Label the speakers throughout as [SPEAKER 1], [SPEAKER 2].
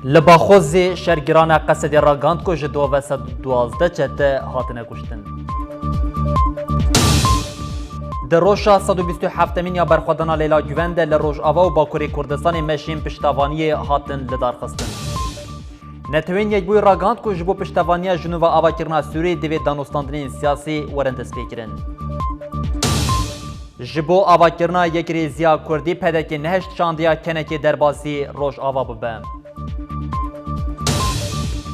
[SPEAKER 1] لباخوز شرگران قصد راگاند کو جدو و 112 چته هاتنه کشتن. در روشا 127 یا برخوادنا لیلا گوند لروج آوا و باکوری کردستان مشین پشتوانی هاتن لدار خستن. نتوین یک بوی راگاند کو جبو پشتوانی جنوب آوا کرنا سوری دوید دانستاندنین سیاسی ورند سپیکرن. جبو آوا کرنا یک ریزیا کردی پدک نهشت شاندیا کنکی درباسی روش آوا ببم.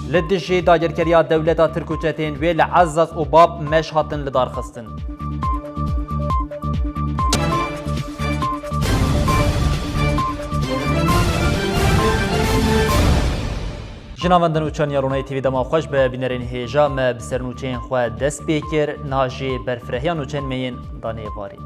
[SPEAKER 1] لدجی داگرکریا دولتا ترکوچتین وی لعزز و باب مش هاتن لدار خستن. جنابندن اوچانی رونای تیوی دما خوش به بینرین هیجا ما بسرنوچین خواه دست بیکر ناجی برفرهیان اوچین مین دانه باری.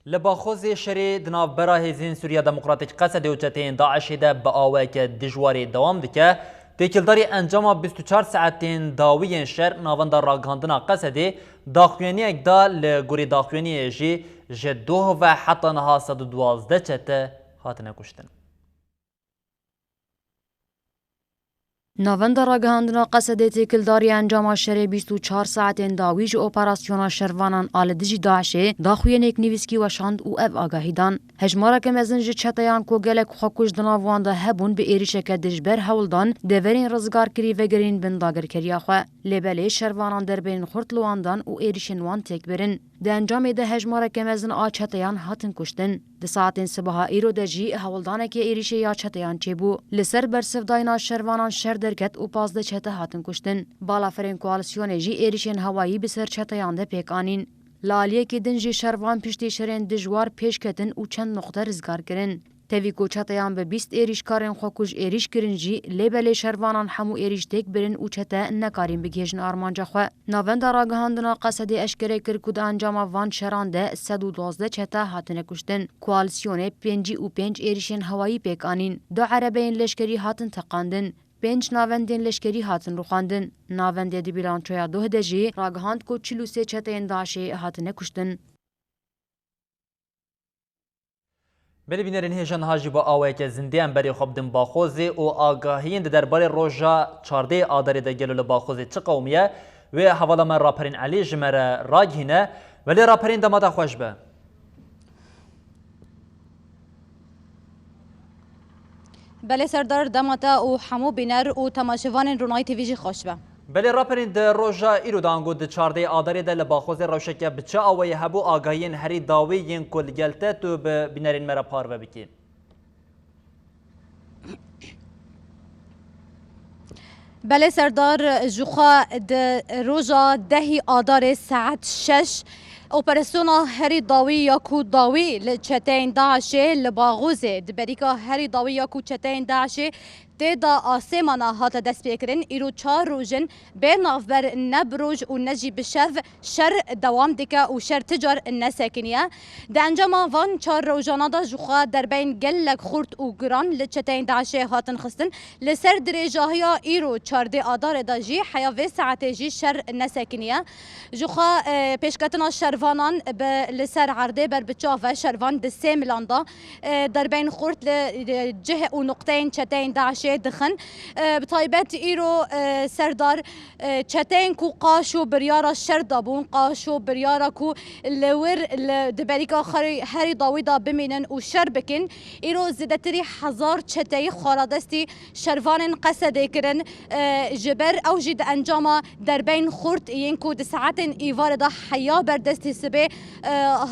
[SPEAKER 1] لباخوز شری دناف برا هزین سوریا دموکراتیک قصد اوچتین داعش ده با آوه که دجواری دوام دکه تکیلداری انجام 24 ساعتین داوی شر ناوند راگاندنا قصدی داخوینی اگدا لگوری داخوینی جی جدوه و حتی نها 112 چته هاتنه کشتن.
[SPEAKER 2] ناوند راگهاندنا قصد تکیلداری انجام شر 24 ساعتین داویج اپراسیون شروانان آلدجی داعشه داخوی نیک نویسکی و شاند او اف آگاهی دان. هجمارا که مزنج چتایان کو گلک خوکوش دناوانده هبون به ایریشه که دجبر هولدان دورین رزگار کری و گرین بنداگر کریا خواه. لبله شروانان در بین خورتلواندان او ایریشن وان تک برن. ده انجام ده هجمارا که مزن آ چتایان هاتن کشتن. ده ساعتین صبح ایرو دجی هولدانه که ایریشه یا چتایان چه بو. لسر برسف داینا شروانان شر درکت و 15 چته هاتن کشتن. بالافرین کوالسیون جی ایریشن هوایی بسر چتایان ده پیکانین. لالیه که دنجی شروان پشتی شرین دجوار پیش کتن و چند نقطه رزگار کرن. تاوی کو چتایان به 20 ایریش کارن خوکوش ایریش کرن جی لیبل شروانان همو ایریش تک برن و چته نکارین بگیجن آرمانجا خواه. ناوند راگهاندنا قصد اشکره کرکود انجام وان شرانده 112 چته هاتنه کشتن. کوالسیون 5 ایریشن هوایی پیکانین. دو عربین لشکری هاتن تقاندن. 5 ناوندین لشکری هاتن روخاندن. ناوندی دی بیلانچویا 2 دجی راگهاند کو 43 چتین داشه هاتنه کشتن.
[SPEAKER 1] بلی بینرین هیجان هاجی با آوه که زنده انبری خوب دن باخوزی و آگاهین در بار روژا 14 آداری ده گلو باخوزی چه قومیه و حوالا من راپرین علی جمره راگهینه ولی راپرین دمادا خوش به.
[SPEAKER 3] بله سردار دماتا و حمو بینر و تماشوان رونای تیویجی خوش به.
[SPEAKER 1] بله راپرین ده روژا ایرو دانگو ده 14 آداری ده لباخوز روشکه بچه آوه هبو آگاهین هری داوی ین کل گلته تو به بینرین مرا پارو بکین.
[SPEAKER 3] بله سردار جوخا ده روژا دهی آدار ساعت 6 اپراسیون هری داوی یا کو داوی لچتین داعشه لباغوزه دبریکا هری داوی یا کو چتین داعشه تدا آسمانا هات دست بیکرین ایرو 4 روزن به نافبر نبروج و نجی بشف شر دوام دکه و شر تجار نسکنیه ده انجام وان 4 روزانا دا جوخا در بین گلک خورد و گران لچتین داعشه هاتن خستن لسر درجاهیا ایرو 14 آدار دا جی حیاوه ساعت جی شر نسکنیه جوخا پیشکتنا شروانان به لسر عرده بر بچاوه شروان ده 3 ملان دا در بین خورد لجه و نقطین چتین داعشه داعش دخن بطایبت ایرو سردار چتین کو قاشو بریارا شردا بون قاشو بریارا کو لور دبریکا هری داویدا بمینن و شر بکن ایرو زدتری هزار چتی خارادستی شروان قصد کرن جبر او جد انجام در بین خورد ینکو د ساعت ایوار دا حیا بردستی سبه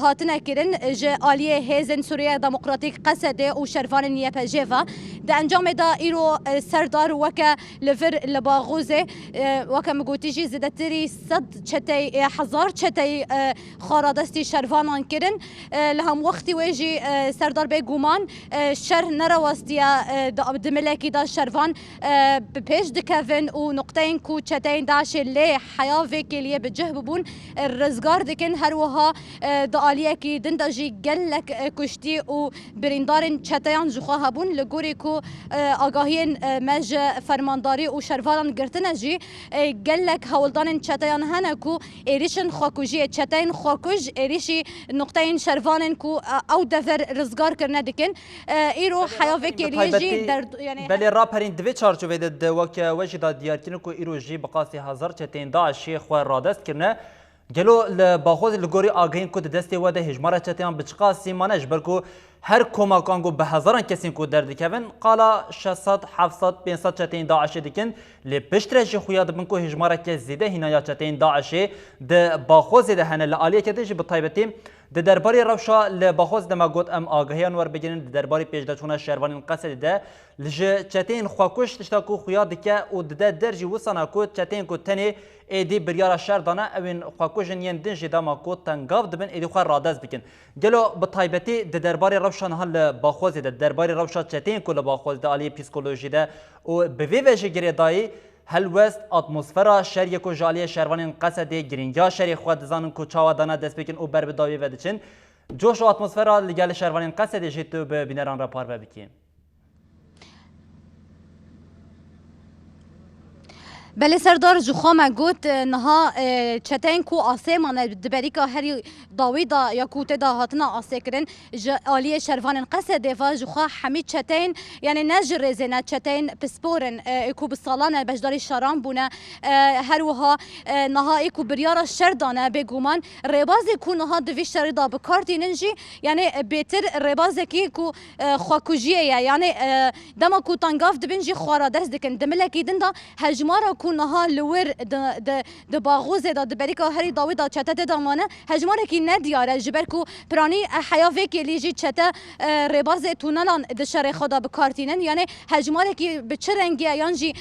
[SPEAKER 3] هاتنه کرن ج آلیه هیزن سوریه دموکراتیک قصده و شروان نیپجیفا د انجام دا ایرو سردار وکا لفر لباغوزه وکا مگوتیجی زدتری صد چتی هزار چتی خارادستی شروانان کرن لهم وقتی ویجی سردار به گومان شر نرواستیا دملکی دا شروان بپیش دکفن و نقطه کو چتین داعش لی حیاوی که لیه بجه ببون رزگار دکن هر وها دا آلیه که دندجی گلک کشتی و بریندارن چتیان جخواه بون لگوری کو آگاهین مج فرمانداری و شروانان گرتنه جی گلک هولدان چتیان هنه کو ایریشن خاکوجی چتین خاکوج ایریشی نقطه شروانن کو او دفر رزگار کرنه دکن ایرو حیاوی که لیه جی در یعنی
[SPEAKER 1] بله راپرین دوی چارچوبه ده وکه وجه دا دیار کنه که ایرو جی بقاسی هزار چتین داعشی خواه رادست کرنه گلو لباخوز لگوری آگهین که دستی وده هجماره چتیان بچقا سیمانه جبر که هر کمکانگو به هزاران کسین که در دکوین قالا 600 700 500 چتین داعشی دکن لی پشترشی خویا دبن که هجماره که زیده هینایا چتین داعشی ده باخوز ده هنه لعالیه که دیجی بطایبتیم ده درباری روشا لباخوز ده ما گوت ام آگهیان ور بگیرن ده درباری پیجده چونه شهروانین قصد ده لجه چتین خواکوش تشتا که خویا دکه و ده درجی وصانا که چتین که تنی ایدی بریارا شهر دانه اوین خواکوشن ین دنجی دا ما که تنگاف دبن ایدی خواه رادز بکن گلو بطایبتی ده درباری روشا نها لباخوز ده درباری روشا چتین که لباخوز ده آلی پیسکولوژی ده و به ویوشی گری دایی هل وست اتمسفرا شریع کو جالی شهروانین قصد گرینگا شریع خود زانن کو چاوا دانا دست بکن او بر بداوی ودچن جوش و اتمسفرا لگل شهروانین قصد جیت به بینران را پار بکین
[SPEAKER 3] بله سردار جوخام گوت نها چتین کو آسمان دبریکا هری داویدا یا کوته دا هاتنا آسکرن آلیه شروان قصد و جوخا حمید چتین یعنی نجر زنه چتین پسپورن اکو بسالانه بجداری شاران بونه هر وها نها اکو بریارا شردانه بگومان ربازی کو نها دوی شردا بکارتی ننجی یعنی بهتر ربازی که کو خاکوجیه یعنی دما کو تنگاف دبنجی خوارا درس دکن دملکی دندا هجمارا كونها لور د باغوز د دبریکا هری داویدا چته د دمانه هجماره کی ندیاره جبرکو پرانی حیاوی کی لیجی چته رباز تونلان د شر خدا بکارتینن یعنی هجماره کی به چرنگی یانجی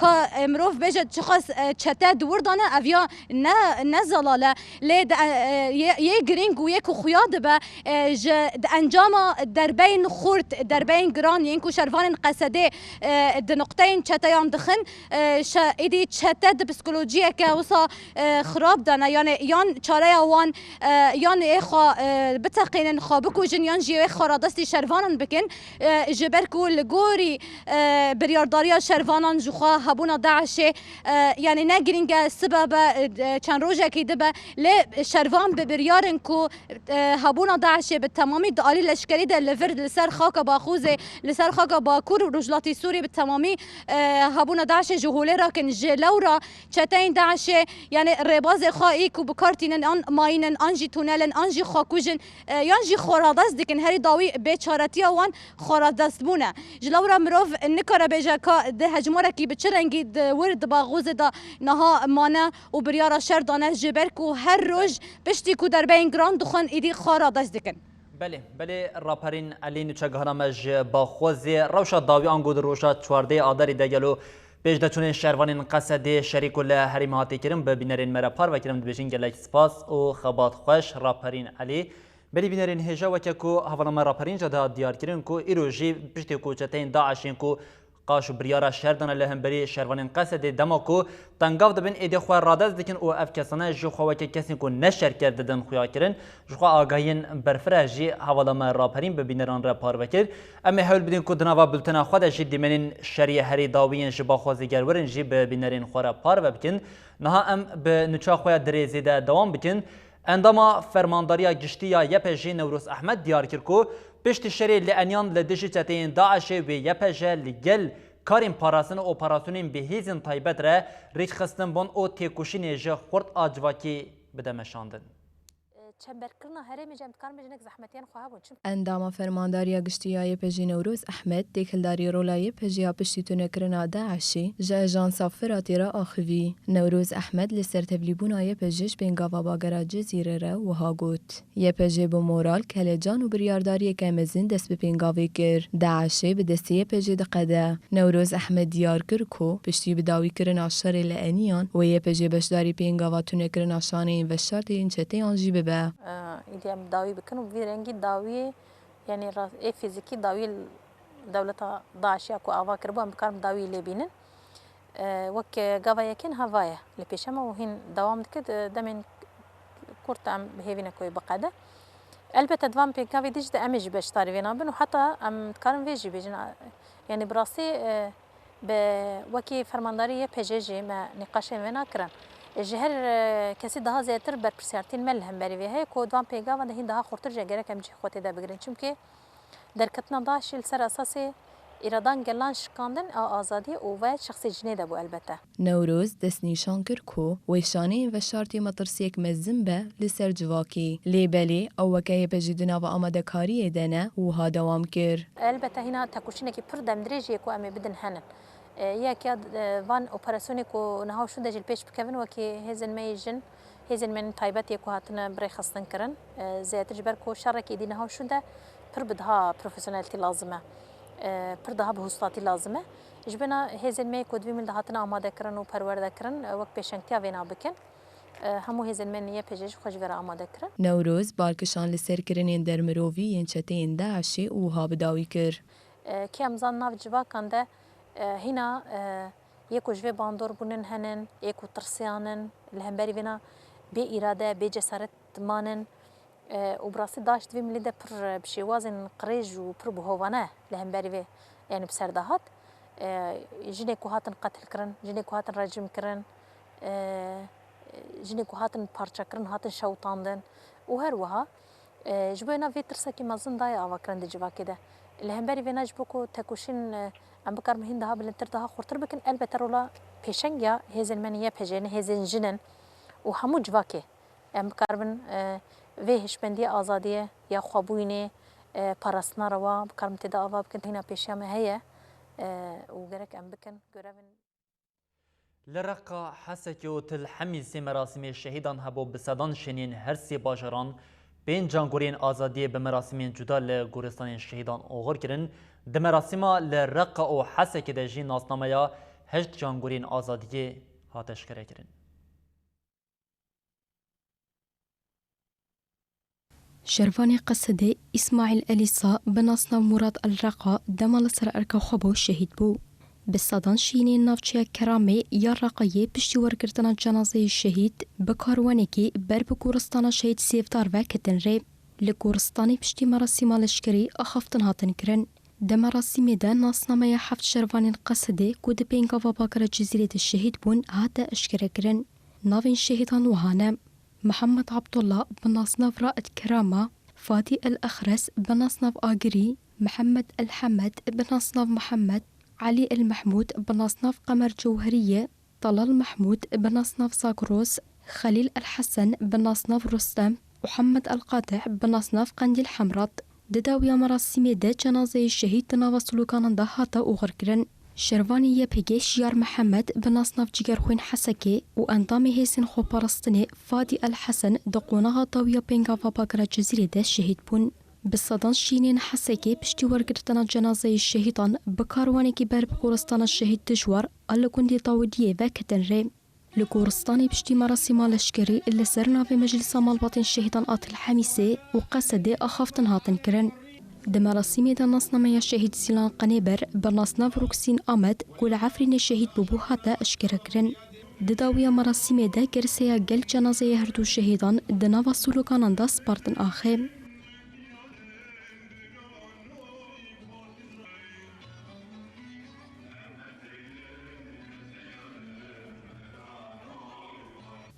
[SPEAKER 3] کا امروف بجه چخاس چته دور دانه اویا نه زلاله لی یه گرینگ و یک خویاد به انجام در بین خورد در بین گران یعنی شروان قصده د نقطه چتهان دخن ایدی چته د پسیکولوژی که وسا خراب دانه یعنی یان چاره وان یان اخا بتقینن خابکو جن یان جی خرادستی شروانن بکن جبرکو لگوری بریارداری شروانان جوخا هبونا داعش یعنی نگرینگ سبب چند روزه کی دبه ل شروان به بریارن کو هبونا داعش به تمامی دالی لشکری د لفر لسر خاک باخوز لسر خاک باکور رجلاتی سوری به تمامی هبونا داعش جهوله را کن جلورا چتین داعش یعنی رباز خایی کو بکارتینن آن ماینن آنجی تونلن آنجی خاکوجن یانجی خورادست دکن هری داوی بیچارتی وان خورادست بونه جلورا مروف نکاره بیجا که ده هجماره کی بچرنگی ده ورد باغوز دا نها مانه و بریارا شر دانه جبر کو هر روز پشتی کو در بین گران دخن ایدی خورادست دکن
[SPEAKER 1] بله راپرین علی نوچگهانمج باخوزی روشا داوی آنگود روشا چوارده آداری دگلو پیش دچون شهروانین قصد شریک ل حریم هاتی کرم به بینرین مرا پار و کرم دبیشین گلک سپاس و خبات خوش راپرین علی بلی بینرین هجا و که کو هوانما راپرین جدا دیار کرن کو ایروجی پشتی کو چتین داعشین کو قاش بریارا شهردان لهم بری شهروانین قصد دماکو تنگاو دبن ایده خواه رادز دکن او اف کسانه جو خواه که کسی کو نشر کرده دن خواه کرن جو خواه آگاهین برفره جی حوالما راپرین ببینران را پار بکر اما حول بدین که دناوا بلتنا خود جی دیمنین شریع هری داوین جی با خوازیگر ورن جی ببینرین خواه را پار بکن نها ام به نچا خواه دریزی ده دوام بکن انداما فرمانداریا گشتیا یپجی نوروز احمد دیار کرد کو پشت شری لانیان لدجی چتین داعش و یپجه لگل کارین پاراسن اپراسیونین به هیزن تایبت را ریچ خستن بون او تیکوشین جه خورد آجواکی بدمشاندن.
[SPEAKER 4] اندام فرمانداری گشتیای پژی نوروز احمد دکلداری رولای پژیا پشتی تونکرنا داعشی جا اجانس فراتی را آخوی نوروز احمد لسر تبلیبونای پژش بینگاوا باگرا جزیره را وها گوت یه پژی با مورال کلجان و بریارداری کمزین دست به بینگاوی کر داعشی به دستی پژی دقده نوروز احمد دیار کر کو پشتی بداوی کرن عشر لعنیان و یه پژی بشداری بینگاوا تونکرنا شانه و شرط این چته آنجی ببه
[SPEAKER 5] ایدیم داوی بکنم و ویرنگی داوی یعنی فیزیکی داوی دولت داعشی اكو آوا کربو ام بکارم داوی لبینن وک گاوا یکن هوایه لپیشم و هین دوام دکد دمن کورت ام هیوینا کوی بقاده البته دوام پیکاوی دیج ده امج بشتاری وینا بن و حتی ام کارم ویجی بیجن یعنی براسی به وکی فرمانداری پژجی ما نقاش وینا کرن جهر کسی ده زیاتر بر پرسیارتین ملهم بری وی کودوان پیگا و دهین ده خورتر جگره کم جی خوته ده بگیرن چونکه در کتنا داشل سر اساسی ایرادان گلان شکاندن آزادی و شخصی جنی ده بو البته
[SPEAKER 4] نوروز دست نیشان کر کو ویشانی و شرطی مطرسیک مزن به لسر جواکی لیبلی او وکای بجیدنا و آماده کاری دنه و ها دوام کر
[SPEAKER 5] البته هنا تکوشینه که پر دم درجه کو امی بدن هنن یکیاد وان اپراسیونی کو نهاو شده جل پیش بکن و که هزن میجن هزن من تایبت یکو هاتن برای خستن کرن زیادر جبر کو شرکی دی نهاو شده پر بدها پروفیسیونالتی لازمه پر دها بهوستاتی لازمه جبنا هزن می کو دوی مل هاتن آماده کرن و پرورده کرن وقت پیشنگتیا وینا بکن همو هزن من یه پیجش خوش ور آماده کرن
[SPEAKER 4] نوروز بالکشان لسر کرنین در مروی ین چتین داعشی و ها بداوی کر
[SPEAKER 5] که امزان ناو جوا کنده هنا يكو جوي باندور بونن هنن يكو ترسيانن الهمبري فينا بإرادة بجسارة مانن وبراسي داشت في مليدة بر بشيوازن قريج وبر بهوانا الهمبري في يعني بسردهات جنيكو هاتن قتل كرن جنيكو هاتن رجم كرن جنيكو هاتن بارچا كرن هاتن شوطاندن وهروها جبوينا في ترسكي مازن دايا آوا كرن دي جوا كده الهمبري فينا جبوكو تكوشين ام بکارم هند ها بلندتر ده خورتر بکن البته رولا پیشنگیا هزن منیه پجن هزن جنن و همو جواکه ام بکارم وهش بندی آزادیه یا خوابوینه پاراسنا روا بکارم تدا آوا بکن هنا پیشیام هيا و گرک ام بکن گرافن
[SPEAKER 1] لرقا حسكيو تلحمي سي مراسم الشهيدان هبو بسدان شنين هرسي باجران بين جانگورين آزادية بمراسمين جدا لگورستان الشهيدان اوغر كرن ده مراسمه لرقا او حسكي ده جي ناسنامه هشت جانگورين آزادية هاتش كره كرن
[SPEAKER 6] شرفاني قصده إسماعيل أليسا بناصنا مراد الرقا دمال سر أركا خبو شهيد بو بالصدان شيني نافچه كرامي يا رقاية بشتي ورگرتنا جنازه الشهيد بكاروانيكي بر بكورستان شهيد سيفتار وكتن ري لكورستاني بشتي مراسم لشكري أخفتن هاتن كرن ده مراسم ده ناسنامه حفت شرفاني قصده كود بينكا وباكرة جزيرة الشهيد بون هاتا اشكرا كرن نافين شهيدان وهانا محمد عبد الله بناصناف رائد كرامة فادي الأخرس بناصناف آقري محمد الحمد بناصناف محمد علي المحمود بناصناف قمر جوهرية طلال محمود بناصناف ساكروس خليل الحسن بناصناف رستم محمد القاطع بناصناف قنديل حمرات دداويا مراسم ده جنازه الشهيد تناوصلو كانن ده هاتا وغركرن شرفاني يبهجيش يار محمد بناصناف جيگر خوين حسكي وانضامي هيسن خو پرستني فادي الحسن دقونها طاوية بينغا وباقرة جزيرة ده الشهيد بون بالصدان شينين حسكي بشتي ورقرتنا جنازة الشهيدان بكارواني كبار بقورستان الشهيد تجوار اللي كندي طاودية باكتن ري لكورستاني بشتي مراسم لشكري اللي سرنا في مجلس مالباطن الشهيدان آت الحميسي وقصدي أخافتن هاتن كرن ده مراسم ده نصنامه الشهيد سيلان قنيبر برناصناف روكسين آمد كل عفرين الشهيد ببو هاتا اشكرا كرن دداوية مراسم ده كرسيا قل جنازة هردو الشهيدان دناوا سلوكانان دا سبارتن آخيم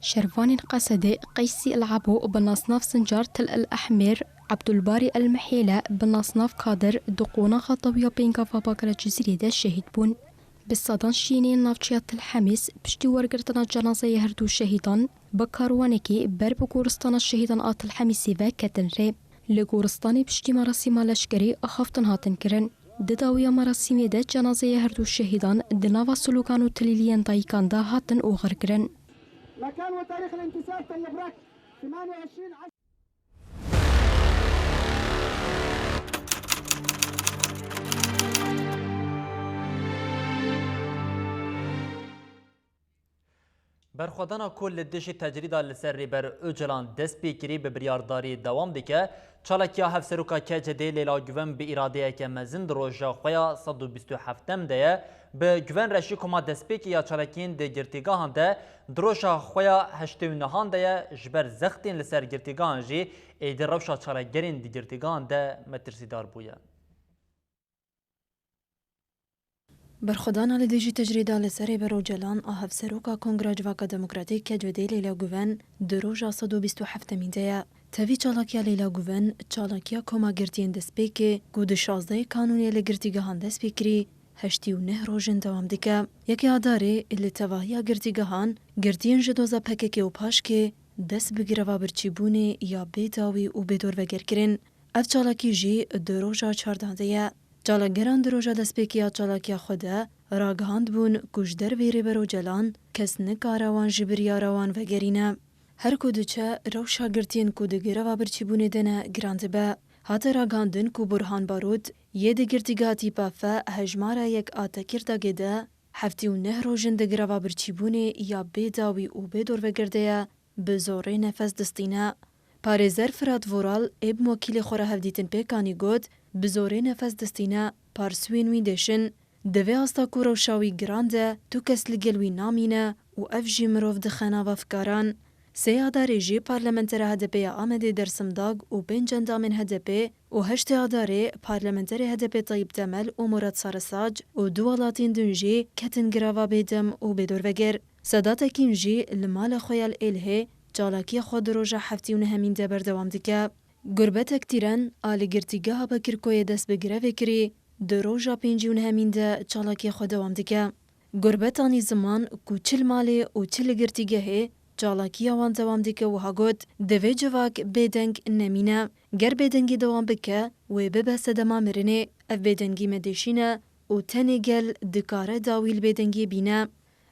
[SPEAKER 6] شرفان قصدي قيسي العبو بناصناف سنجار تل الأحمر عبد الباري المحيلة بناصناف قادر دقونا خطوية بينكا فباكرة جزيرة ده الشهيد بون بالصدان شینین نافچیات الحمیس پشتی ورگرتنا جنازه هردو شهیدان بکاروانکی بر بگورستان شهیدان آت الحمیسی و کتن ری لگورستانی پشتی مراسم لشکری اخافتن هاتن کرن دداوی مراسمی ده جنازه هردو شهیدان دناوا سلوکان و تلیلین دایکان ده هاتن اوغر کرن
[SPEAKER 7] مكان وتاريخ الانتساب طيب 28
[SPEAKER 1] برخوادانا کل دشی تجریدا لسر ریبر اوجلان دست بیکری به بریارداری دوام دیکه چالکیا هفسروکا کجده لیلا گوون به اراده که مزند روژا خویا 127 ده به گوون رشی کما دست بیکی یا چالکین ده گرتیگاهان ده دروشا خویا 89 ده جبر زختین لسر گرتیگاهان جی ایدر روشا چالکگرین ده گرتیگاهان ده مترسیدار بویا.
[SPEAKER 8] برخودان آل دیجی تجریدا لسری برو جلان آهف سروکا کنگراج واکا دموکراتیک که جوده لیلا گوون دروژا 127 میده تاوی چالاکیا لیلا گوون چالاکیا کما گرتین دست بیکه گود 16 کانونی لگرتیگاهان دست بیکری 89 روژن دوام دیکه یکی آداره اللي تواهیا گرتیگاهان گرتین جدوزا پکه و پاش که دست بگیروا برچیبونه یا بیداوی و بیدور وگر کرن اف چالاکی جی دروژا 14 چالاکگران دروژا دستپیکیا چالاکیا خوده راگهاند بون کشدر ویری برو جلان کس نکاروان جبریاروان وگرینه. هر کدوچه روشا گرتین کدگیره و برچیبونه دنه گراند به حتی راگهاندن کو برهان بارود یه دگرتیگه تیپا فا هجمارا یک آتکیر دا گده 79 روژن دگیره و برچیبونه یا بیداوی و بیدور وگرده به زوره نفس دستینه. پارێزەر فرات ڤۆڕاڵ ئێب موکیلی خۆرە هەفدیتن پێکانی گوت bi zorê nefes distîne parsûyên wî deşin divê asta ku rewşa wî giran de tu kes li gel wî namîne û ev jî mirov dixe nava fikaran. Sê adarê jî parlamentera HDPya Amedê Dersimdag û pênc endamên HDP û heştê adarê parlamenterê HDP Tayyip Temel û Murat Sarısac û du welatên din jî ketin girava bêdem û bêdorveger. Sedatekîn jî li mala xwe ya li Êlihê چالاکی خود روژا هفتی و نهمین ده بردوام دیگه. گربتک تیرن آلی گرتیگاه بکرکوی دست بگیره وکری ده روژا پینجی و نهمین ده چالاکی خود دوام دیگه. گربت آنی زمان کو چل مالی و چل گرتیگاهی چالاکی آوان دوام دیگه و ها گود دوی جواک بیدنگ نمینه. گر بیدنگی دوام بکه و ببست دما مرنه اف بیدنگی مدشینه و تنی گل دکاره داویل بیدنگی بینه.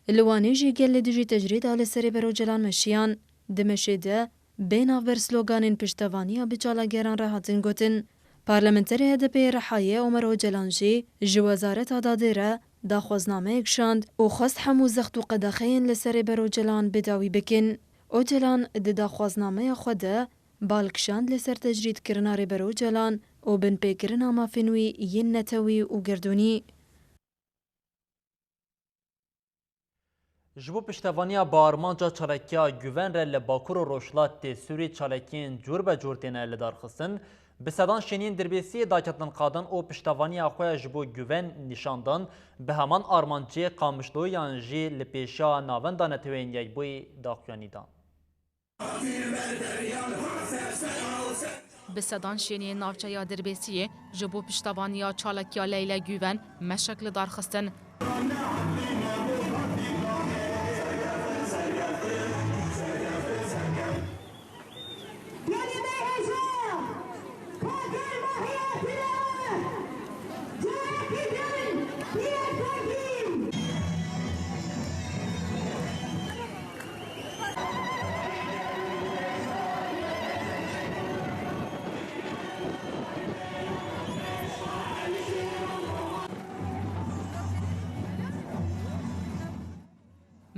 [SPEAKER 8] لوانه جی گل دیجی تجرید آل سری برو جلان مشیان دمشه ده بین آور سلوگانین پشتوانی به چالاگران را هاتن گوتن. پارلمنتری HDP رحایه عمر و جلانجی جوازارت داده را داخوزنامه اکشاند و خواست همو زخت و قداخین لسر برو جلان بداوی بکن. او جلان ده داخوزنامه خوده بالکشاند لسر تجرید کرنار برو جلان و بن پیکرنا مافنوی ین نتوی و گردونی.
[SPEAKER 1] جبو پشتوانیا بارمانجا چالکیا گوون را لباکور و روشلات سوری چالکین جور به جور تینه لدار خستن به صدان شنین دربیسی داکتن قادن و پشتوانیا خواه جبو گوون نشاندن به همان آرمانچه قامشلویان جی لپیشا ناوندان توین یک بوی داخوانیدان.
[SPEAKER 9] به صدان شنین نافچه یا دربیسی جبو پشتوانیا چالکیا لیلا گوون مشکل دار خستن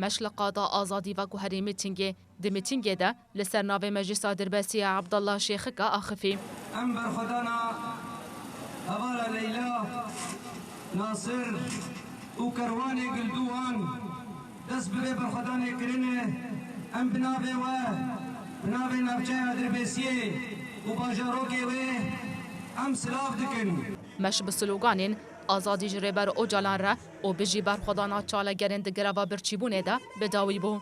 [SPEAKER 9] مشل قاضا آزادی و گوهری میتینگی دی میتینگی ده لسر ناوی مجلس درباسی عبدالله شیخ که آخفی
[SPEAKER 10] ام بر خدانا هوالا لیلا ناصر و کروانی گلدوان دست ببه بر خدانی کرنه ام بناوی و بناوی نفچه درباسی و باجاروکی و ام سلاف دکن
[SPEAKER 9] مش بسلوگانین آزادی جریبر او جالان را و بجی بر خدانا چاله گرند گروا برچیبونه ده بداوی بو.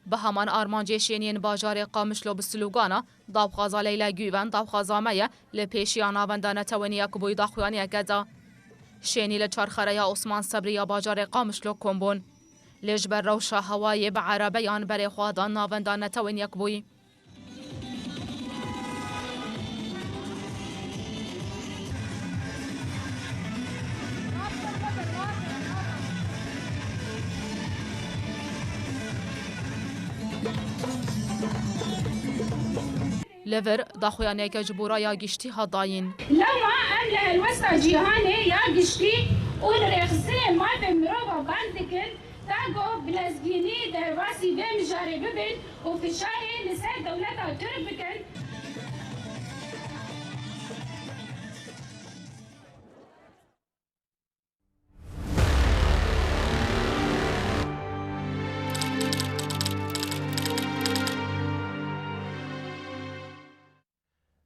[SPEAKER 9] به همان آرمانجه شینین باجار قامشلو بسلوگانا دابخازا لیلا گوون دابخازا مایه لپیشیان آوندانه توانیه کبوی داخویانی اگدا. شینی لچارخره عثمان صبری یا باجار قامشلو کمبون لجبر روشا هوای به عربه آن بر خوادان ناوندان نتوین یک بوی. لور داخویانه که جبورا یا گشتی ها داین
[SPEAKER 11] لما قبل الوسطى جيهاني يا قشتي ونرخصين ما بمروبا بندكن تاقو بلازجيني درباسي بمجاري ببن وفي شاي لسان دولتها تربكن.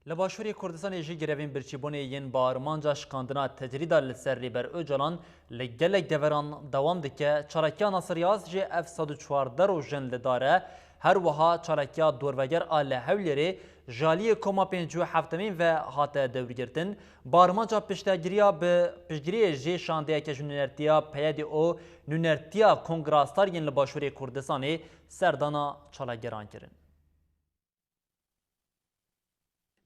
[SPEAKER 1] لباشوری کردستان جی گروین برچیبونی ین بارمانجا شکاندنا تجریدا لسر ریبر اوجلان لگلک دوران دوام دکه چارکیا ناصریاز جی اف 114 رو جن لداره هر وها چارکیا دوروگر آل هولیری جالی کوما 57 و هات دورگرتن بارمانجا پشتگیریا به پشتگیری جی شانده که نونرتیا پیادی او نونرتیا کنگراستار ین لباشوری کردستانی سردانا چالاگران کرن.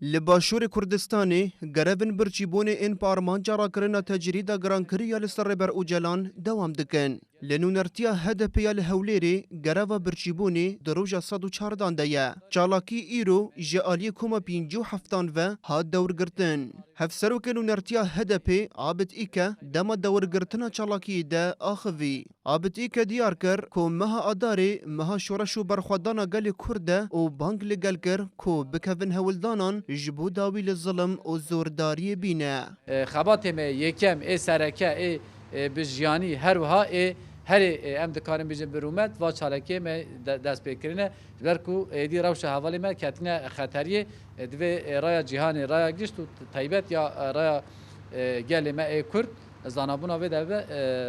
[SPEAKER 12] لباشور کردستانی گرفن برچیبون این پارمانجا را کرنا تجریدا گرانکریا لسر بر اوجلان دوام دکن. لنونرتیا هدپی الهولیری گرفا برچیبونی دروجا 114 دیا. چالاکی ایرو جالی کوما 57 و هاد دور گرتن. هفسرو که نونرتیا هدپی عابد ایکا دما دور گرتنا چالاکی دا آخوی. عابد ایکا دیار کر کو مها آداری مها شورشو برخوادانا گل کرده و بانگ لگل کر کو بکوین هولدانان جبو داوی لظلم و زورداری بینه.
[SPEAKER 13] خباتم یکم ای سرکه ای بجیانی هر وها ای هر ام دکارم بیجن برومت و چالکی ما دست بکرینه برکو دی روش حوالی ما کتنه خطریه دوی رای جهانی رای گشت و طیبت یا رای گل ما ای کرد زانابونا و دوی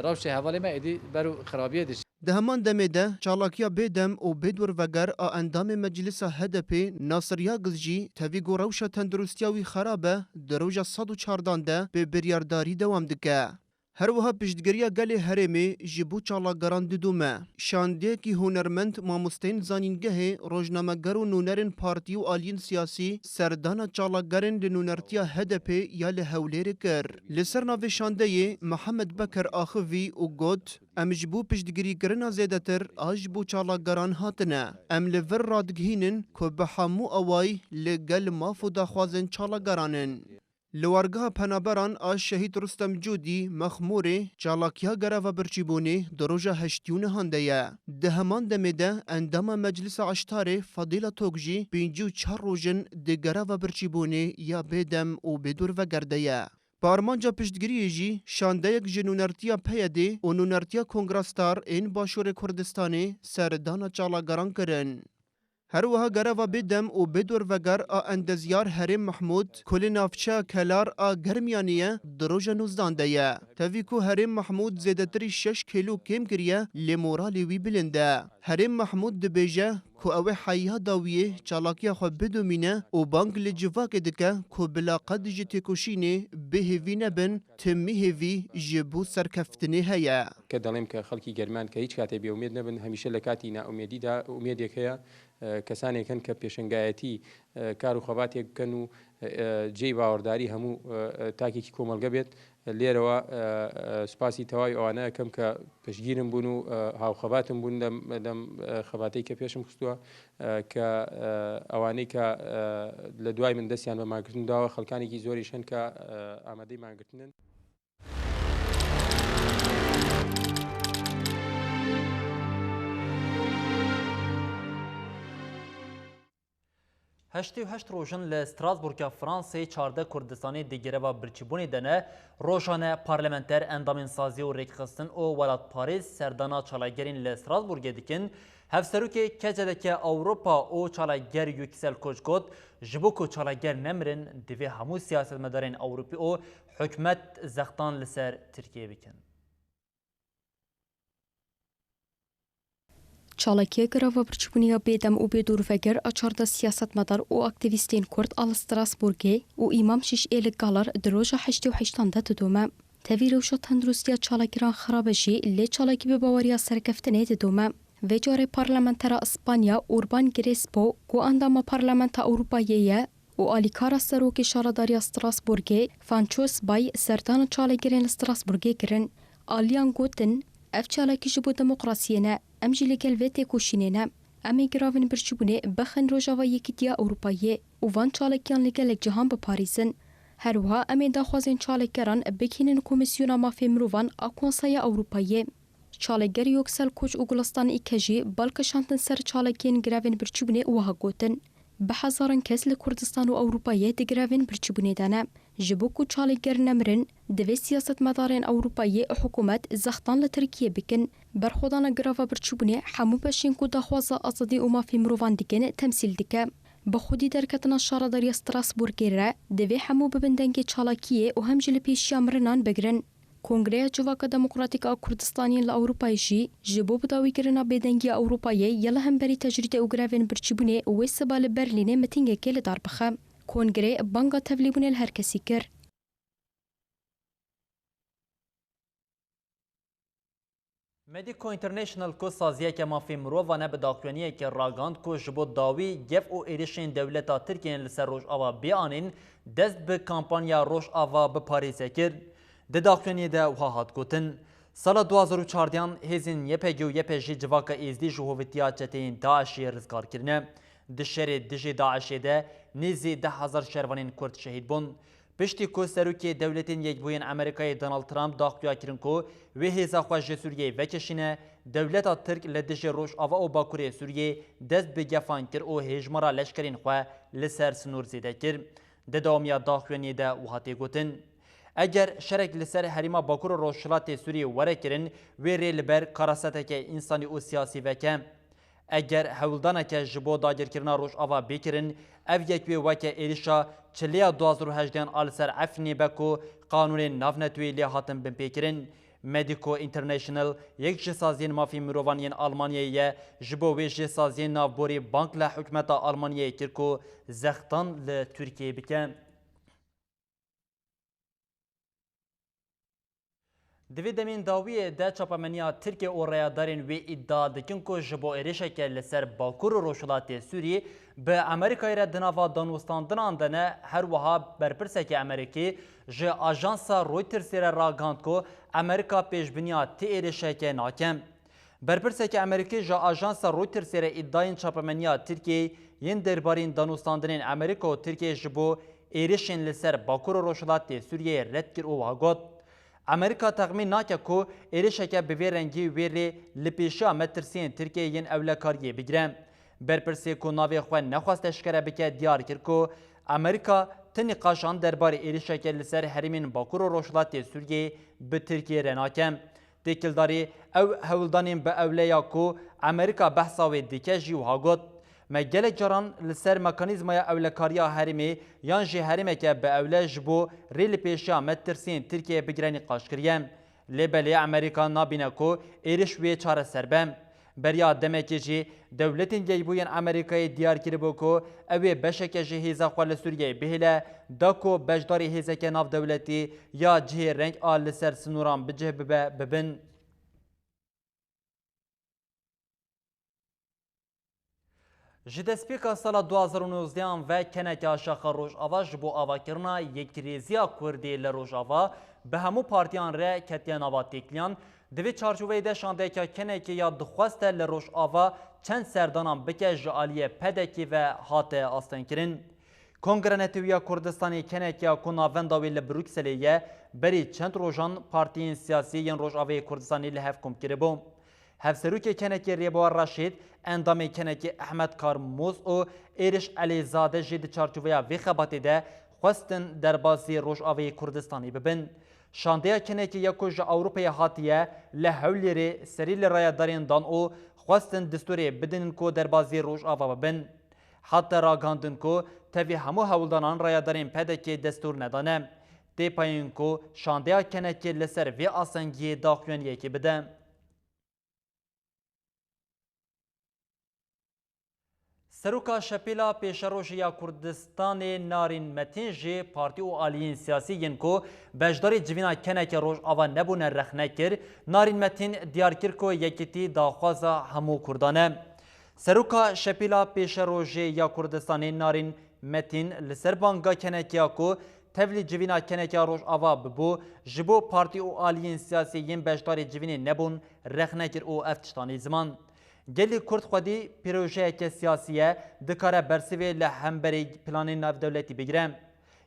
[SPEAKER 13] روش حوالی ما دی برو خرابیه دیش.
[SPEAKER 12] ده همان دمه ده چالاکیا بدم و بدور وگر اندام مجلس هدپی ناصریا گزجی تویگو روش تندرستیاوی خرابه دروجا 114 ده به بریارداری دوام دکه. هر وها پشتگیریا گل هرمی جبو چالاگران ددومه. شانده کی هنرمند ماموستین زانینگه روزنامه‌گر و نونرین پارتی و آلین سیاسی سردانا چالاگرین لنونرتیا هدپی یا لهولیر کر. لسر ناو شانده محمد بکر آخوی و گوت ام جبو پشتگیری کرنا زیده تر آج بو چالاگران هاتنه. ام لور رادگهینن که بحامو اوای لگل مافو داخوازن چالاگرانن. لوارگاه پنابران آج شهید رستم جودی مخموری چالاکیا گرفا برچیبونی دروجا هشتیون هنده ده همان دمیده اندام مجلس عشتار فضیل توگجی 54 روزن ده گرفا برچیبونی یا بدم و بدور و گرده پارمانجا پشتگیری جی شانده یک جنونرتیا پیده و نونرتیا کنگراستار این باشور کردستانی سردانا چالاگران کرن. هر وها گرفا بدم و بدور وگر اندزیار هرم محمود کل نافچه کلار گرمیانیه دروجا 19 ده. تویکو هرم محمود زیدتری 6 کیلو کم کریه لمورالی وی بلنده. هرم محمود دبیجه کو اوه حیا داویه چالاکیا خو بدومینه و بانک لجواک دکه کو بلاقد جتکوشینه بهوی نبن تمیهوی جبو سرکفتنه هیا.
[SPEAKER 14] که دلیم که خلکی گرمان که هیچ کاتی بی امید نبن همیشه لکاتی نا امیدی دا امیدی که کسانی کن که پیشنگایتی کارو خواباتی کنو جی باورداری همو تاکی کی کومل گبیت لیره و سپاسی توای آنها کم که پشگیرم بونو هاو خواباتم بون دم خواباتی که پیشم خستوا که آوانی که لدوای من دستیان و ماگرتن داو خلکانی کی زوریشن که آماده ماگرتنن.
[SPEAKER 1] هشتی و هشت روشن لستراسبورگ فرانسه 14 کردستانی دیگره و برچیبونی دنه روشانه پارلمنتر اندامین سازی و ریکخستن او ولاد پاریس سردانا چالاگرین لستراسبورگ دیکن هفسرو که کجده که اوروپا او چالاگر یکسل کچکوت جبو کو چالاگر نمرن دوی همو سیاست مدارین اوروپی او حکمت زختان لسر ترکیه بکن.
[SPEAKER 6] چالاکیه گراوا برچبونیا بیدم و بدور وگر اچارده سیاست مدار و اکتیویستین کرد آل استراسبورگی و امام شش ایل گالار دروجا 88 ده دومه. تەوی رەوشە تەندروستیە چاڵەکیران خراپەژی لێ چاڵێکی بە باوەریە سەرکەفتنێ دەدۆمە. Vê carê parlamentera İspanya Urban Crespo ku endama parlamenta Ewropayê û alîkara serokê şaradariya Strasbourgê Francois Bay serdana çalêgirên li Strasbourgê kirin. Aliyan gotin ev çalekî ji bo demokrasiyê ne em jî li gel vê têkoşînê ne. Em ê giravên birçîbûnê bixin Rojava Yekîtiya Ewropayê û van çalekiyan li gelek cihan biparîzin. Her wiha em ê daxwazên çalekeran bikînin Komîsyona Mafê Mirovan a Konseya Ewropayê. Çalekgerî Yoksel Koç û Gulistanê îkê jî balkişantin ser çalekiyên girevên birçîbûnê wiha gotin. Bi hezaran kes li Kurdistan û Ewropayê di girevên birçîbûnê de ne. Ji bo ku çalekger nemirin, divê siyasetmedarên Ewropayê û hikûmet zextan li Tirkiye bikin. Berxwedana gireva birçîbûnê hemû peşên ku daxwaza azadî û mafê mirovan dikin temsîl dike. Bi xwedî derketina şaradariya Strasbourgê re divê hemû bibin dengê çalakiyê û hem jî li pêşiya mirinan bigirin. Kongreya Civaka Demokratîk a Kurdistaniyên li Ewropayê jî ji bo bidawîkirina bêdengiya Ewropayê ya li hemberî tecrîdê û girevên birçîbûnê wê siba li Berlînê mitîngekê li dar bixe. Kongrê banga tevlîbûnê li her kesî kir.
[SPEAKER 1] Medico International ku saziyeke mafê mirovan e bi daxuyaniyekê ragand ku ji bo dawî gev û êrişên dewleta Tirkiyeyên li ser Rojava bianîn dest bi kampanya Rojava bi Parîsê kir. Di daxuyaniyê de wiha hat gotin. Sala 2014 hêzên YPG û YPJ civaka êzdî ji hovitiya çeteyên Daişê rizgar kirine. Di şerê dijî Daişê de nêzî 10,000 şervanên Kurd şehîd bûn. Piştî ku serokê dewletên Yekbûyên Amerîkayê Donald Trump daxuya kirin ku wê hêza xwe ji Sûriyeyê vekeşîne, dewleta Tirk li dijî Rojava û Bakurê Sûriyê dest bi gefan kir û hêjmara leşkerên xwe li ser sinûr zêde kir. Di dawamiya daxuyaniyê de wiha tê gotin. Eger şerek li ser herîma Bakur û Rojhilatê Sûriyê were kirin, wê rê li ber karaseteke însanî û siyasî veke. Eger hewldaneke ji bo dagirkirina Rojava bêkirin, ev yek wê weke êrişa çiliya 2018 a li ser Efrînê be ku qanûnên navnetûyê lê hatin binpêkirin. Medico International yek ji saziyên mafî mirovaniyên Almanyayê ye ji bo wê ji saziyên navborî bank li hikûmeta Almanyayê kir ku zextan li Tirkiyeyê bike. Divê demên dawiyê de çapemeniya Tirkiye û reyadarên wê îddia dikin ku ji bo êrişeke li ser Bakur û Rojhilatê Sûriyê bi Amerîkayê re di nava danûstandinan de ne her wiha berpirsekê Amerîkî ji ajansa Reutersê re ragand ku Amerîka pêşbiniya tê êrişeke nake. Berpirsekê Amerîkî ji ajansa Reutersê re îddayên çapemeniya Tirkiyeyê yên derbarên danûstandinên Amerîka û Tirkiye ji bo êrişên li ser Bakur û Rojhilatê Sûriyeyê red kir û wiha got. Amerîka texmîn nake ku êrişeke bi vê rengî wê rê li pêşiya metirsiyên Tirkiyeyê yên ewlekariyê bigire. Berpirsê ku navê xwe nexwast eşkere bike diyar kir ku Amerîka ti nîqaşan derbarê êrişeke li ser herêmên Bakur û Rojhilatê Sûriyeyê bi Tirkiyeyê re nake. Têkildarî ew hewldanên bi ewleya ku Amerîka behsa wê dike jî wiha got. Me gelek caran li ser mekanîzmaya ewlekariya herêmê yan jî herêmeke bi ewle ji bo rê li pêşiya metirsiyên Tirkiyeyê bigire nîqaş kiriye. Lêbelê Amerîka nabîne ku êriş wê çareser be. Beriya demekê jî dewletên Yekbûyên Amerîkayê diyar kiribû ku ew ê beşeke ji hêza xwe li Sûriyeyê bihêle da ku beşdarî hêzeke navdewletî ya cihê reng a li ser sinûran bicih bibe bibin. Ji destpêka sala 2019 ve keneke aşaxa Rojava ji bo avakirina yekirêziya Kurdê li Rojava bi hemû partiyan re ketiye nava têkiliyan, di vê çarçoveyê de şandeyeka kenekê ya dixwaste li Rojava çend serdanan bike ji aliyê pedekê ve hate astenkirin. Kongre Netewîya Kurdistanê kenekeya ku navenda wê li Brükselê ye berî çend rojan partiyên siyasî yên Rojavayê Kurdistanê li hev kom kiribû. Hevserokê kenekê Rêboa Raşîd, endamê kenekê Ehmed Karmoz û êriş Elêzade jî di çarçoveya vê xebatê de xwestin derbasî Rojavayê Kurdistanê bibin. Şandeya kenekê ya ku ji Ewropayê hatiye li Hewlêrê serî li rayadarên dan û xwestin distûrê bidinin ku derbasî Rojava bibin. Hatta ragandin ku tevî hemû hewldanan rayadarên pedekê destûr nedane. Têpayîn ku şandeya kenekê li ser vê asengiyê daxuyaniyekê bide. سروکا شپیلا پیشروشیا کردستان نارین متین جی پارتی و آلیین سیاسی ین کو بجداری جوینا کنک روش آوا نبونه رخنه کر نارین متین دیار کر کو یکیتی داخوازا همو کردانه سروکا شپیلا پیشروشیا کردستان نارین متین لسر بانگا کنکیا کو تevلی جوینا کنکیا روش آوا ببو جبو پارتی و آلیین سیاسی ین بجداری جوینی نبون رخنه کر او افتشتانی زمان گلی کرد خودی پروژه که سیاسیه دکاره برسوی لحمبری پلان ناو دولتی بگیرم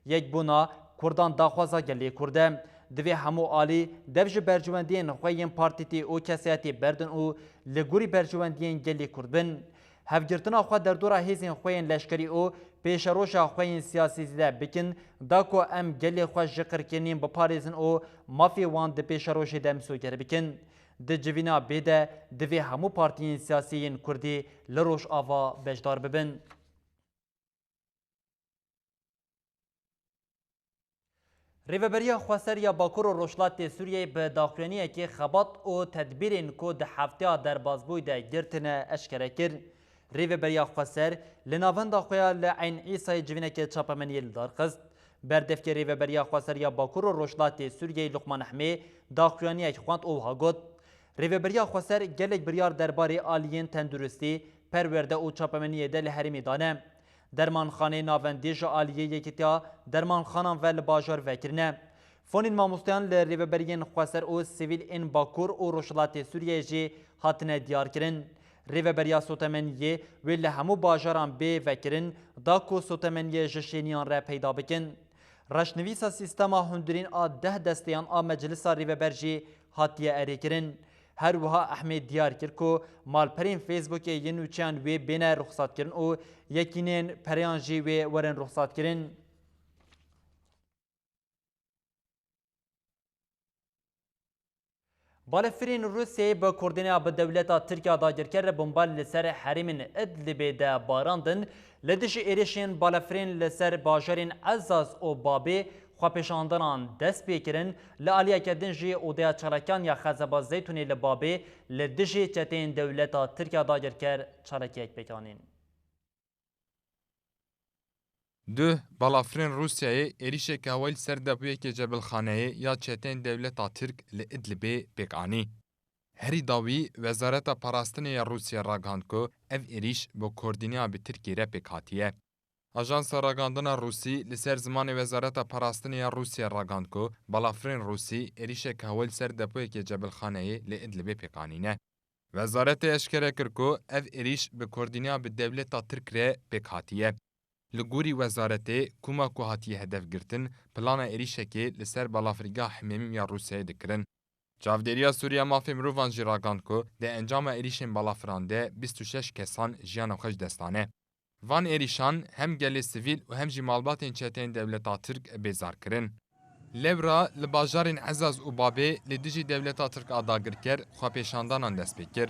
[SPEAKER 1] یک بونا کردان داخوازا گلی کرده دوی همو آلی دوج برجواندین خوین پارتیتی او کسیاتی بردن او لگوری برجواندین گلی کرد بن هفگرتنا خود در دورا هیزین خوین لشکری او پیش روشا خوین سیاسی زده بکن داکو ام گلی خوش جقر کنیم بپاریزن او مافی وان ده پیش روشی دمسو گر بکن ده جوینا بیده دوی همو پارتیین سیاسیین کردی لروش آوا بجدار ببن. ریوبریا خواستریا باکور و روشلات سوریه به داخلینیه که خبات و تدبیرین که ده هفته در بازبوی ده گرتنه اشکره کرد. ریوبریا خواستر لناوند خویا لعین عیسای جوینه که چاپمنی لدار خست. بردفک ریوبریا خواستریا باکور و روشلات سوریه لقمان احمی داخلینیه که خواند اوها گد. ریوبریا خواستر گلک بریار درباره آلیین تندرستی پرورده او چاپمنی ده لحرمی دانه. درمانخانه ناوندیج آلیه یکیتیا درمانخانه و لباجار وکرنه. فونین ماموستیان لریوبریین خواستر او سیویل این باکور او روشلات سوریه جی هاتنه دیار کرن. ریوبریا سوتمنیه ویل همو باجاران بی وکرن داکو سوتمنیه جشینیان را پیدا بکن. رشنویسا سیستما هندرین آ 10 دستیان آ مجلسا ریوبرجی هاتیه اری کرن. هر وها احمد دیار کرد که مالپرین فیسبوک ینوچان وی بینه رخصت کرن و یکینین پریانجی وی ورن رخصت کرن. بالفرین روسیه با کردنیا به دولت ترکیه داگر کرده بمبال لسر حریم ادلب ده باراندن لدش ایریشین بالفرین لسر باجرین عزاز و بابی خواپیشاندنان دست بیکرن لعالیه کدن جی اودیا چرکان یا خزباز زیتونی لبابی لدشی چتین دولتا ترکیه داگر کر چرکیک بکانین.
[SPEAKER 15] دو بالافرین روسیای ایریشه که اول سردبویه که جبل خانه یا چتین دولتا ترک لادلبی بکانی. هری داوی وزارت پاراستنی روسیه راگاند که اف ایریش با کردینیا به ترکی را بکاتیه. آژانس راگاندن روسی لسر زمان وزارت پاراستنی روسیه راگاند که بالافرین روسی ایریشه که اول سردبویه که جبل خانه لادلبی بکانینه. وزارت اشکره کرد که اف ایریش به کردینیا به دولتا ترک را بکاتیه. لگوری وزارتی کوما کو هاتی هدف گرتن پلان ایریشه که لسر بالافریگا حمیمی یا روسیه دکرن. جاودریا سوریه مافی مروفان جراگاند که ده انجام ایریشن بالافرانده 26 کسان جیان خوش دستانه. وان ایریشان هم گلی سیویل و هم جمالبات چتین دولتا ترک بیزار کرن. لبرا لباجارین عزاز و بابی لدیجی دولتا ترک آداگر کر خواپیشاندانان دست بکر.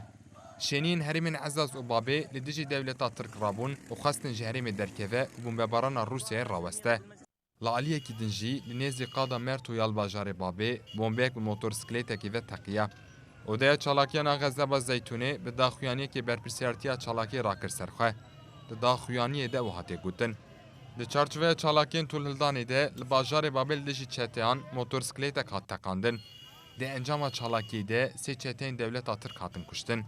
[SPEAKER 15] شنین هرمین عزاز و بابی لدیجی دولتا ترک رابون و خواستن جهرم درکوه و بمباران روسیه راوسته. لعالیه کی دنجی لنیزی قادا مرت و یالباجار بابی بومبیک و موتورسکلیته کی و تقیه. او ده چالاکیان غزب زیتونه به داخویانی که برپرسیارتیا چالاکی راکر سرخواه. ده داخویانی ده و هاته گوتن. ده چارچوه چالاکین طول هلدانی ده لباجار بابی لدیجی چتیان موتورسکلیته کات تکاندن. ده انجام چالاکی ده سی چتین دولتا ترک هاتن کشتن.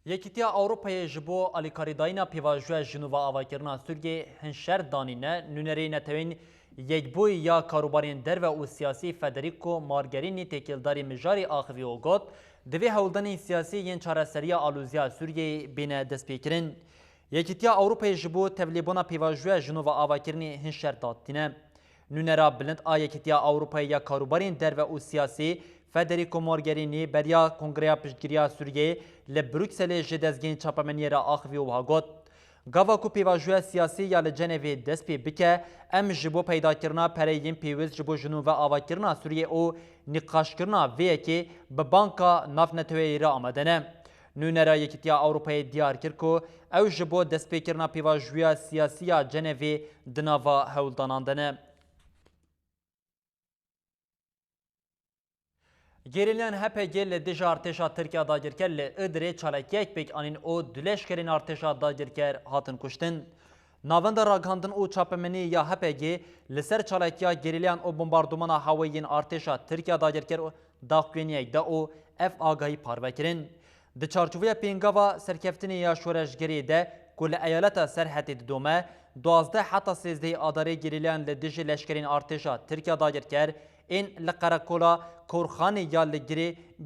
[SPEAKER 1] یکیتیا اوروپای جبو الیکاریداینا پیواژوه جنوبا آواکرنا سورگی هنشر دانینه نونری نتوین یک بوی یا کاروبارین در و او سیاسی فدریکو مارگرینی تکیلداری مجاری آخوی و گوت دوی هولدن سیاسی ین چارەسەریya آلوزیا سوریه بین دست پیکرین. یکیتیا اوروپای جبو تبلیبونا پیواژوه جنوبا آواکرنی هنشر دادینه. نونرا بلند یکیتیا اوروپای یا کاروبارین در و او سیاسی فدریکو مارگرینی بریا کنگریا پشتگیریا سوریه لبروکسل جدزگین چاپمنی را آخوی و هاگوت. گاوا کو پیواژوه سیاسی یا لجنوی دست پی بکه ام جبو پیدا کرنا پریین پیوز جبو جنوب آوا کرنا سوریه او نقاش کرنا وی که به بانکا نافنتوی را آمدنه. نونرا یکیتیا اوروپای دیار کرد که او جبو دست پی کرنا پیواژوه سیاسی یا جنوی دناوا هولداناندنه. Gerilen HPG li dijî artêşa Tirkiya dagirker li Idirê çalakiyek pêk anîn û du leşkerên artêşa dagirker hatin kuştin. Navenda ragandin û çapemenî ya HPG li ser çalakiya geriliyan û bombardûmana hewayên artêşa Tirkiya dagirker daxuyeniyek da û ev agahî parvekirin. Di çarçoveya pêngava serkeftinê ya şoreşgerê de ku li eyaleta Serhetê didome, 12 heta 13 adarê geriliyan li dijî leşkerên artêşa Tirkiya dagirker ên li qerekola korxanê ya li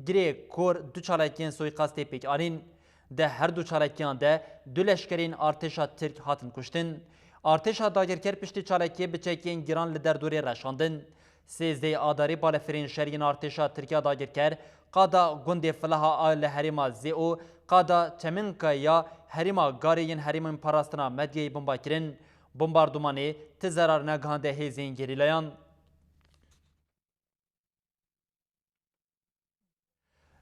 [SPEAKER 1] girê kor du çalakiyên soyqastê pêk anîn. De her du çalakiyan de du leşkerên artêşa Tirk hatin kuştin. Artêşa dagirker piştî çalakiyê bi çekiyên giran li derdorê reşandin. 13 adarê balefirên şeriyên artêşa Tirkiya dagirker qada gundê filaha a li herêma Zê û qada Çeminka ya herêma garê yên herêmên parastina medyayê bomba kirin. Bombardumanê ti zerar negihande hêzên gerîlayan.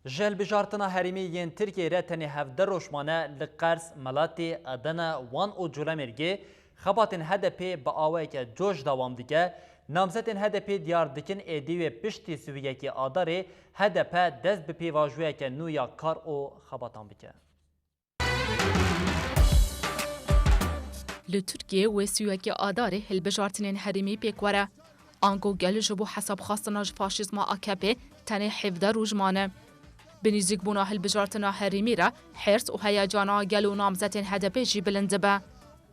[SPEAKER 1] Ji hilbijartina herêmî yên Tirkiyê re tenê hevdeh rojmane li Qers, Melatê, Edene, Wan û Colemêrgê xebatên HDP bi awayeke coş dewam dike. Namzetên HDP diyar dikin êdî wê piştî siviyekê adarê HDP dest bi pêvajiyeke nû ya kar û xebatan bike.
[SPEAKER 9] Li Tirkiye wê siviyekê adarê hilbijartinên herêmî pêk were. Ango gel ji bo hesabxastina ji faşîzma AKP tenê hevdeh rojmane. Binîzîkbûna hilbijartina herêmî re hirs û heyecana gel û namzetên HDP jî bilind dibe.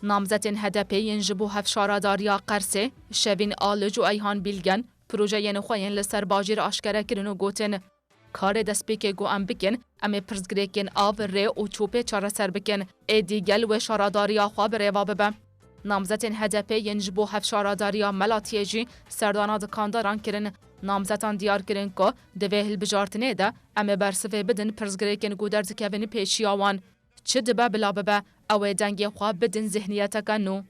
[SPEAKER 9] Namzetên HDP yên ji bo hevşaradariya Qersê, Şevîn Alic û Eyhan Bilgen projeyên xwe yên li ser bajêr aşkere kirin û gotin. Karê destpêkê got em bikin, em ê pirsgirêkên av, rê û çûpê çareser bikin. Êdî gel wê şaradariya xwe bi rêva bibe. Namzetên HDP yên ji bo hevşaradariya Melatiyê jî serdana dikandaran kirin. Namzetan diyar kirin ku di vê hilbijartinê de em ê bersivê bidin pirsgirêkên ku derdikevin pêşiya wan. Çi dibe bila bibe, ew ê dengê xwe bidin zihniyeteke nû.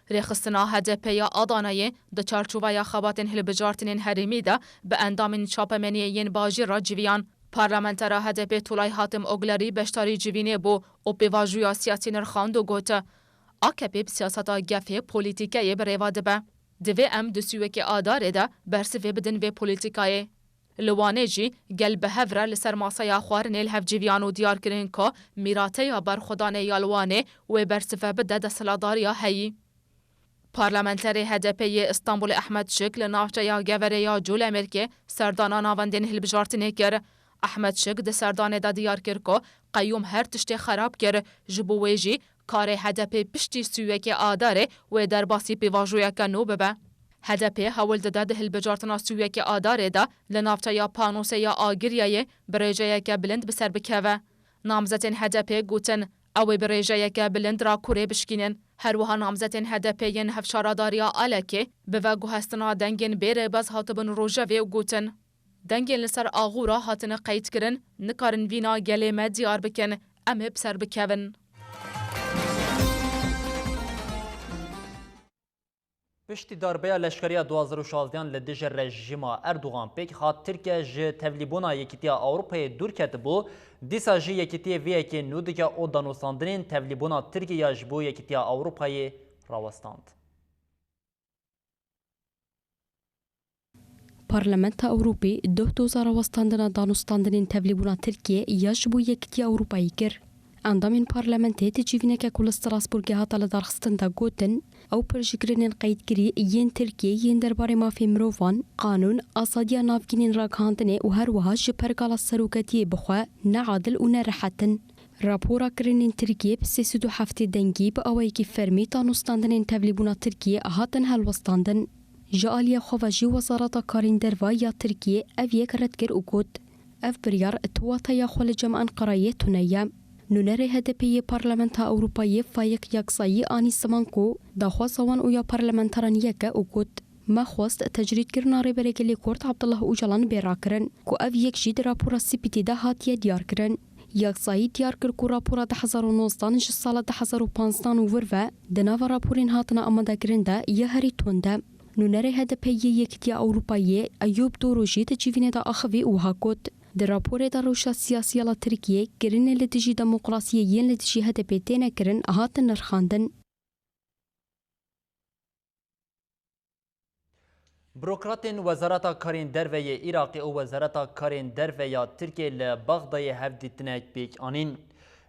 [SPEAKER 9] Rêxistina HDP ya Adanayê di çarçoveya xebatên hilbijartinên herêmî de bi endamên çapemeniyê yên bajîr re civiyan. Parlamentera HDP Tulay Hatim Oglerî beşdarî civînê bû û pêvajoya siyasî nirxand û got. AKP bi siyaseta gefê polîtîkeyê bi rêva dibe. Divê em di sîwekê adarê de bersivê bidin vê polîtîkayê. Li Wanê jî gel bi hev re li ser masaya xwarinê li hevciviyan û diyar kirin ku mîrateya berxwedanê ya li Wanê wê bersive bide desthilatdariya heyî. Parlamenterê HDP'yê İstanbulê Ehmed Şik li navçeya geverê ya Colemêrgê serdana navendên hilbijartinê kir. Ehmed Şik di serdanê de diyar kir ku qeyyûm her tiştê xerab kir, ji bo wê jî karê HDP piştî sîwekê adarê wê derbasî pêvajoyeke nû bibe. HDP hewil dide di hilbijartina sîwekê adarê de li navçeya panosê ya Agiriyayê bi rêjeyeke bilind bi ser bikeve. Namzetên HDP gotin ew ê bi rêjeyeke bilind ra kurê bişkînin. Her wiha namzetên HDP yên hevşaradariya Alekê bi ve guhestina dengên bêrêbez hatibin rojevê û gotin. Dengên li ser axûra hatine qeydkirin, nikarin vîna gelê me diyar bikin, em ê bi ser bikevin.
[SPEAKER 1] Piştî darbeya leşkeriya 2016 li dijî rejima Erdogan pêk hat Tirkiye ji tevlîbûna Yekîtiya Ewropayê dûr ketibû, dîsa jî Yekîtiyê vê yekê nû dike û danûstandinên tevlîbûna Tirkiye ji bo Yekîtiya Ewropayê rawestand.
[SPEAKER 6] Parlamenta Ewropê doza rawestandina danûstandinên tevlîbûna Tirkiye ya ji bo Yekîtiya Ewropayê kir. Endamên parlamentê ti civîneke ku li Strasbourgê hata li darxistin de gotin ew pirjîkirinên qeydkirî yên Tirkiye yên derbarê mafê mirovan, qanûn, azadiya navgînên ragihandinê û her wiha ji pergala seroketiyê bixwe neadil û nerehetin. Rapora kirinên Tirkiye bi 37 dengî bi awayekî fermî danûstandinên tevlîbûna Tirkiye hatin helwestandin. Ji aliya xwe ve jî Wezareta Karên Derve ya Tirkiye ev yek red kir û got ev biryar tuwateya xwe li cem Enqereyê tune ye. Nûnerê HDP'yê Parlamenta Ewropayê Faik Yaksayî anî siman ku daxwaza wan û ya parlamenteran yek e û got me xwest tecrîdkirina rêbereke Lêkort Abdullah Öcalan bêrakirin ku ev yek jî di rapora spîtî de hatiye diyarkirin. Yaksayî diyar kir ku rapora 2019 ji sala 2015 û vir ve di nava raporên hatine amadekirin de ya herî tund e. Nûnerê HDP'yê Yekîtiya Ewropayê Eyûb Doro jî di civînê de axivî û got. Di raporê de rewşa siyasî la Tirkiye kirinê li dijî demokrasiyê yên li dijî HDP têne kirin hatin nirxandin.
[SPEAKER 1] بروکراتên Wezareta Karên Derveyê Iraqê û Wezareta Karên Derveya Tirkiye li Bexdayê hevdîtinek pêk anîn.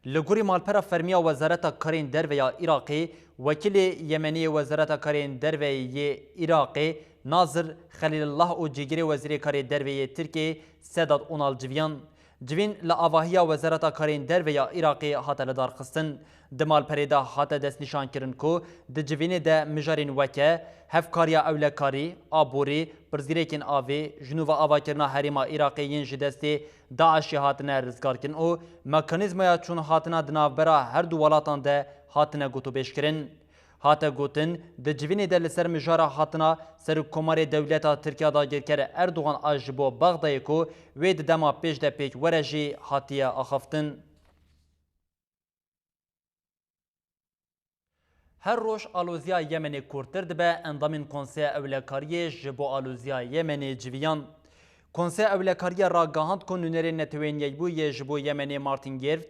[SPEAKER 1] Li gorî malpera fermiya Wezareta Karên Derveya Iraqê, Wekîlê Yemenî Wezareta Karên Derveyê Iraqê Nazir Xelîlullah û cîgirê Wezîrê Karê Derveyê Tirkiye Sedat Onal civiyan. Civîn li avahiya Wezareta Karên Derveya Iraqê hate lidarxistin. Di malperê de hate destnîşankirin ku di civînê de mijarên weke, hevkariya ewlekarî, aborî, pirzgirêkên avê, jinûva avakirina herêma Iraqê yên ji destê Daişê hatine rizgarkirin û mekanîzmaya çûn hatina di navbera her du welatan de hatine gotûbêjkirin. Hate gotin, di civînê de li ser mijara hatina Serokkomarê Dewleta Tirkiya dagirker Erdogan a ji bo Bexdayê ku wê di dema pêş de pêk were jî hatiye axaftin. Her roj alozya Yemenê kurtir dibe endamên Konseya Ewlekariyê ji bo alozya Yemenê civiyan. Konseya Ewlekariya ragihand ku nûnerên netewêniyebûyê ji bo Yemenê Martin Girft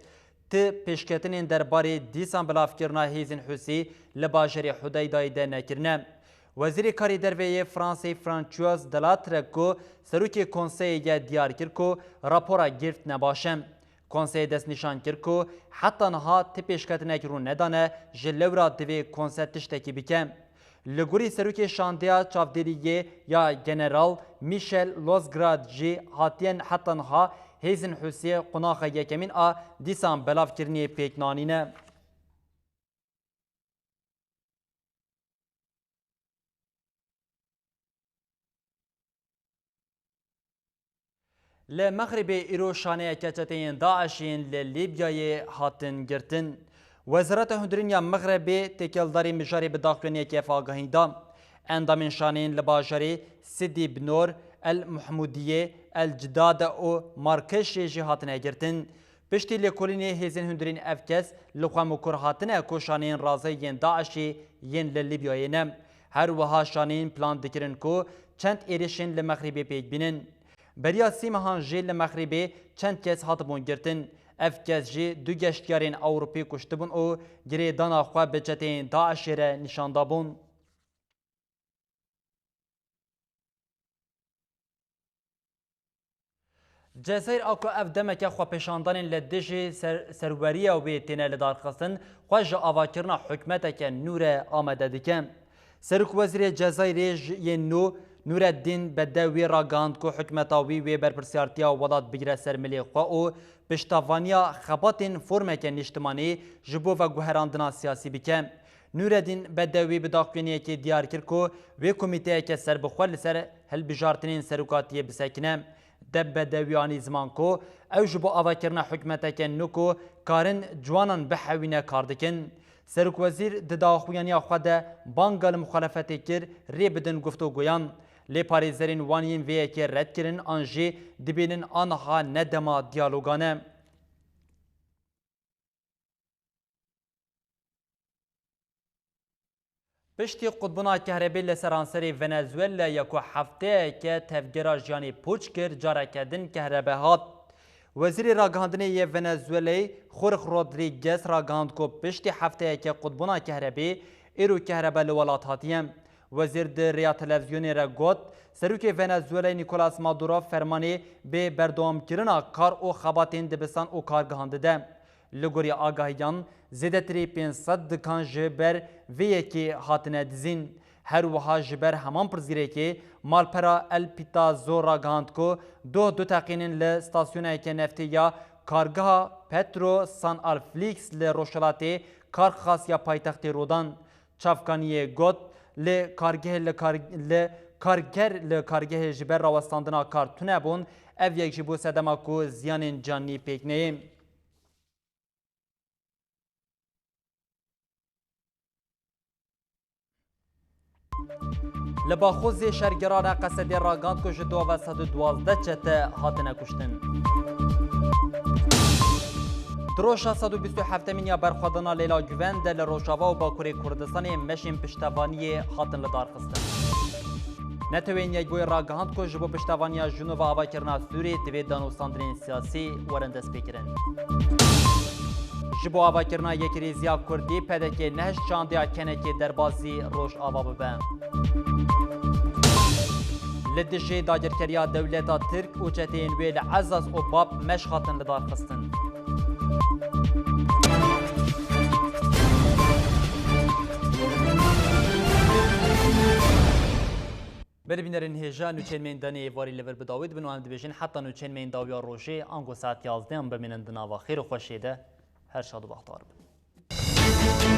[SPEAKER 1] ti pêşketinên derbarê dîsan bilavkirina hêzên Husî li bajarê Hudeydayê de nekirine. Wezîrê Karê Derveyê Fransê François Delattre ku serokê konseyê ye diyar kir ku rapora Girft nebaş e. Konseyê destnîşan kir ku heta niha ti pêşketinek rû nedane ji lewra divê konser tiştekî bike. Li gorî serokê şandeya çavderiyê ya General Michel Lozgrad jî hatiyen heta niha hêzên Husî qunaxa yekemîn a dîsan belavkirinê pêknanîne. Li Mexribê îro şaneyeke çeteyên Daişên li Lîbyayê hatin girtin. Wezareta Hundirîn ya Mexribê têkeldarî mijarê bi daxuyaniyekê fagahî da. Endamên şaneyên li bajarê Sidî Binor, El Muhmudiyê, El Cidade û Markeşê jî hatine girtin. Piştî lêkolînê hêzên Hundirîn ev kes li xwemukur hatine ku şaneyên razey yên Daişê yên li Lîbyayê ne. Her wiha şaneyên plan dikirin ku çend êrişên li Mexribê pêk bînin. Beriya sî mehan jê li Mexribê çend kes hatibûn girtin. Ev kes jî du geştyarên Ewropî kuştibûn û girêdana xwe bi çeteyên Daişê re nîşandabûn. Cezayir a ku ev demeke xwepêşandanên li dijî serweriya wê têne lidarxistin, xwe ji avakirina hikûmeteke nû re amade dike. Serokwezîrê Cezayirê yên nû Nureddin Bedewî ragihand ku hikûmeta wî wê berpirsiyartiya welat bigire ser milê xwe û piştavaniya xebatên formeke niştimanî ji bo veguherandina siyasî bike. Nureddin Bedewî bi daxuyaniyekê diyar kir ku wê komîteyeke serbixwe li ser hilbijartinên serokatiyê bisekine. De Bedewî anî ziman ku ew ji bo avakirina hikûmeteke nû ku karin ciwanan bihewîne kar dikin. Serokwezîr di daxuyaniya xwe de banga li muxalefetê kir rê bidin guftogoyan. Lê parêzerên wan yên vê yekê red kirin an jê dibênin aniha nedema diyalogan e. Piştî qutbûna kehrebê li seranserê Venezuelaya ku hefteyeke tevgera jiyanê pûç kir careke din kehrebe hat. Wezîrê ragihandinê yê Venezuelayê Jorge Rodriguez ragihand ku piştî hefteyeke qutbûna kehrebê îro kehrebe li welat hatiye. Wezîr di rêya televizyonê re got serokê Venezuelayê Nicolas Maduro fermanê bê berdewamkirina kar û xebatên dibistan û kargihan dide. Li gorî agahiyan zêdetirî 500 dikan ji ber vê yekê hatine dizîn. Her wiha ji ber heman pirzgirêkê malpera El Pitazo ragihand ku du teqînin li stasyoneke neftê ya kargeha Petro San Alflix li Rojhilatê kar xas ya paytextê Rodan. Çavkaniyê got li karger li kargehê ji ber rawestandina kar tune bûn, ev yek ji bo sedema ku ziyanên canî pêk neyê. Li Baxûzê şergerana Qesedê ragihand ku ji 212 çete hatine kuştin. Troşa 127 ya berxwedana Leyla Güven de li Rojava û Bakurê Kurdistanê meşên piştevaniyê hatin lidarxistin. Netewêniyebûyê ragihand ku ji bo piştevaniya jinûva avakirina Sûrê divê danûstandinên siyasî werin destpêkirin. Ji bo avakirina Yekirêziya Kurdî pedekê neheş çandiya kenekê derbasî roj ava bibe. لدجی داگرکریا دولتا ترک و چتین ویل عزاز و باب مشخاتن لدار خستن. بربینرین هجا نوچین میندانی واری لور بداوید بنو هم دبیجین حتی نوچین مینداویا روشه آنگو ساعت 11 هم ببینن دناوا خیر و خوشیده هر شاد و بختار بن.